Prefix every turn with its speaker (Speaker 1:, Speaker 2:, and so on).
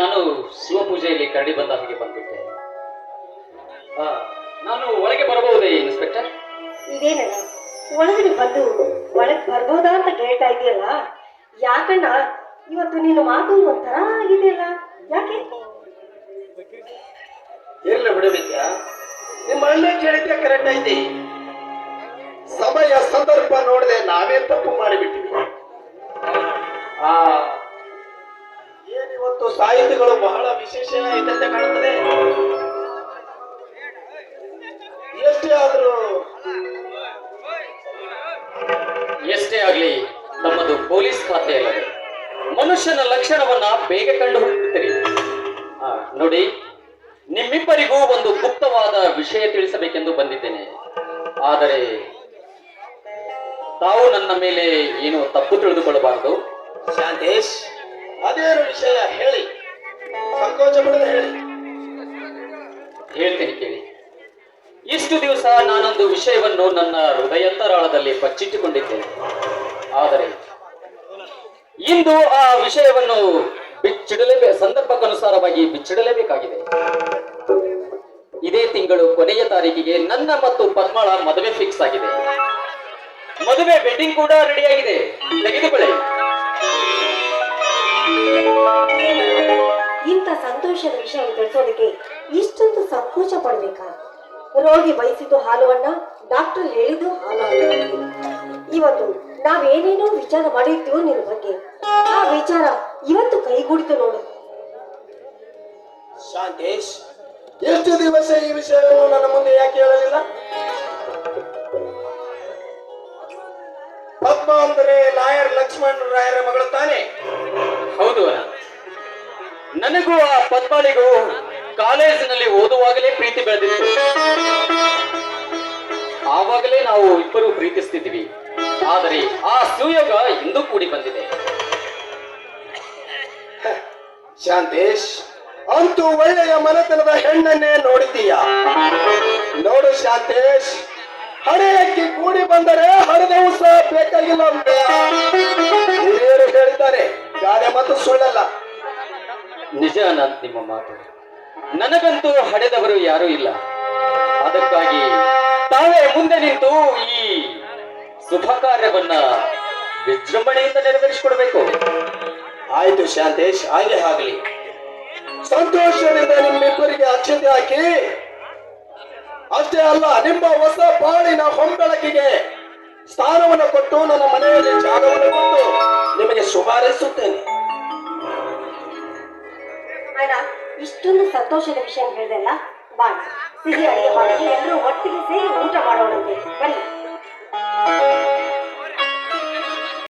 Speaker 1: ನಾನು ಶಿವಪೂಜೆಯಲ್ಲಿ ಕರಡಿ ಬಂದ ಹಾಗೆ ಬಂದ್ಬಿಟ್ಟೆ. ನಾನು ಒಳಗೆ ಬರಬಹುದೇ ಇನ್ಸ್ಪೆಕ್ಟರ್?
Speaker 2: ಇದೇನಣ್ಣ ಒಳಗಡೆ ಬಂದು ಒಳಗೆ ಬರ್ಬೋದಾ ಅಂತ ಕೇಳ್ತಾ ಇದೆಯಲ್ಲ? ಯಾಕಣ್ಣ ಇವತ್ತು ನೀನು ಮಾತು ಒಂಥರ ಆಗಿದೆಯಲ್ಲ, ಯಾಕೆ?
Speaker 3: ಇರ್ಲಿ ಬಿಡಬೇಕ, ನಿಮ್ಮ ಅಣ್ಣ ಕೇಳಿದ್ದೆ ಕರೆಕ್ಟ್ ಐತಿ. ಸಮಯ ಸಂದರ್ಭ ನೋಡದೆ ನಾವೇ ತಪ್ಪು ಮಾಡಿಬಿಟ್ಟಿವಿ. ಏನಿವತ್ತು ಸಾಹಿತಿಗಳು ಬಹಳ ವಿಶೇಷ ಐತಂತೆ ಕಾಣುತ್ತದೆ.
Speaker 1: ಎಷ್ಟೇ ಆಗ್ಲಿ ನಮ್ಮದು ಪೊಲೀಸ್ ಖಾತೆ ಅಲ್ಲದೆ ಮನುಷ್ಯನ ಲಕ್ಷಣವನ್ನ ಬೇಗ ಕಂಡು ಹುಡುಕುತ್ತೀರಿ. ನೋಡಿ, ನಿಮ್ಮಿಬ್ಬರಿಗೂ ಒಂದು ಗುಪ್ತವಾದ ವಿಷಯ ತಿಳಿಸಬೇಕೆಂದು ಬಂದಿದ್ದೇನೆ. ಆದರೆ ತಾವು ನನ್ನ ಮೇಲೆ ಏನು ತಪ್ಪು ತಿಳಿದುಕೊಳ್ಳಬಾರದು.
Speaker 3: ಶಾಂತೇಶ್, ಅದೇನು ವಿಷಯ ಹೇಳಿ, ಸಂಕೋಚ ಪಡದೆ ಹೇಳಿ.
Speaker 1: ಹೇಳ್ತೀನಿ ಕೇಳಿ. ಇಷ್ಟು ದಿವಸ ನಾನೊಂದು ವಿಷಯವನ್ನು ನನ್ನ ಹೃದಯಂತರಾಳದಲ್ಲಿ ಬಚ್ಚಿಟ್ಟುಕೊಂಡಿದ್ದೇನೆ. ಆದರೆ ಇಂದು ಆ ವಿಷಯವನ್ನು ಸಂದರ್ಭಕ್ಕನುಸಾರವಾಗಿ ಬಿಚ್ಚಿಡಲೇಬೇಕಾಗಿದೆ. ಇದೇ ತಿಂಗಳು ಕೊನೆಯ ತಾರೀಕಿಗೆ ನನ್ನ ಮತ್ತು ಪದ್ಮಳ ಮದುವೆ ಫಿಕ್ಸ್ ಆಗಿದೆ. ಮದುವೆ ವೆಡ್ಡಿಂಗ್ ಕೂಡ ರೆಡಿ ಆಗಿದೆ. ತೆಗೆದುಕೊಳ್ಳಿ.
Speaker 2: ಇಂಥ ಸಂತೋಷದ ವಿಷಯ ತಿಳಿಸೋದಕ್ಕೆ ಇಷ್ಟೊಂದು ಸಂಕೋಚ ಪಡ್ಬೇಕಾ? ರೋಗಿ ಬಯಸಿದ್ದು ಹಾಲುವನ್ನ, ಡಾಕ್ಟರ್ ಹೇಳಿದ್ದು ಹಾಲು. ಇವತ್ತು ನಾವೇನೇನೋ ವಿಚಾರ ಮಾಡಿರ್ತೀವೋ ನಿನ್ನ ಬಗ್ಗೆ, ಆ ವಿಚಾರ ಇವತ್ತು ಕೈಗೂಡಿತು ನೋಡು.
Speaker 3: ಶಾಂತೇಶ್, ಎಷ್ಟು ದಿವಸ ಈ ವಿಷಯವನ್ನು ನನ್ನ ಮುಂದೆ ಯಾಕೆ ಹೇಳಲಿಲ್ಲ? ಪದ್ಮ ಅಂದರೆ ಲಾಯರ್ ಲಕ್ಷ್ಮಣ್ ರಾಯರ ಮಗಳು ತಾನೆ?
Speaker 1: ಹೌದು. ನನಗೂ ಆ ಪದ್ಮಳಿಗೂ ಕಾಲೇಜಿನಲ್ಲಿ ಓದುವಾಗಲೇ ಪ್ರೀತಿ ಬೆಳೆದಿತ್ತು. ಆವಾಗಲೇ ನಾವು ಇಬ್ಬರು ಪ್ರೀತಿಸ್ತಿದ್ವಿ. ಆದರೆ ಆ ಸುಯೋಗ ಇಂದು ಕೂಡಿ ಬಂದಿದೆ.
Speaker 3: ಶಾಂತೇಶ್, ಅಂತೂ ಒಳ್ಳೆಯ ಮನೆತನದ ಹೆಣ್ಣನ್ನೇ ನೋಡಿದ್ದೀಯ. ನೋಡು ಶಾಂತೇಶ್, ಹಣೆಯಕ್ಕೆ ಕೂಡಿ ಬಂದರೆ ಹಣದವು ಸಹ ಬೇಕಾಗಿಲ್ಲ ಅಂತ ಹಿರಿಯರು ಹೇಳಿದ್ದಾರೆ. ಗಾದೆ ಮತ್ತು ಸುಳ್ಳಲ್ಲ.
Speaker 1: ನಿಜ ನಿಮ್ಮ ಮಾತು. ನನಗಂತೂ ಹಡೆದವರು ಯಾರೂ ಇಲ್ಲ. ಅದಕ್ಕಾಗಿ ತಾವೇ ಮುಂದೆ ನಿಂತು ಈ ಶುಭ ಕಾರ್ಯವನ್ನ ವಿಜೃಂಭಣೆಯಿಂದ ನೆರವೇರಿಸಿಕೊಡ್ಬೇಕು.
Speaker 3: ಆಯ್ತು ಶಾಂತೇಶ್, ಹಾಗೆ ಆಗಲಿ. ಸಂತೋಷದಿಂದ ನಿಮ್ಮಿಬ್ಬರಿಗೆ ಅಕ್ಷತೆ ಹಾಕಿ, ಅಷ್ಟೇ ಅಲ್ಲ, ನಿಮ್ಮ ಹೊಸ ಬಾಳಿನ ಹೊಂಬೆಳಕಿಗೆ ಸ್ಥಾನವನ್ನು ಕೊಟ್ಟು ನನ್ನ ಮನೆಯಲ್ಲಿ ಜಾಗವನ್ನು ಕೊಟ್ಟು ನಿಮಗೆ ಶುಭಾರೈಸುತ್ತೇನೆ.
Speaker 2: ಅಣ್ಣ, ಇಷ್ಟೊಂದು ಸಂತೋಷದ ವಿಷಯ ಹೇಳಿದೆಲ್ಲ, ಬಾಣ ಸಿಹಿ ಅಡಿಗೆ ಮಾಡಿ ಎಲ್ಲರೂ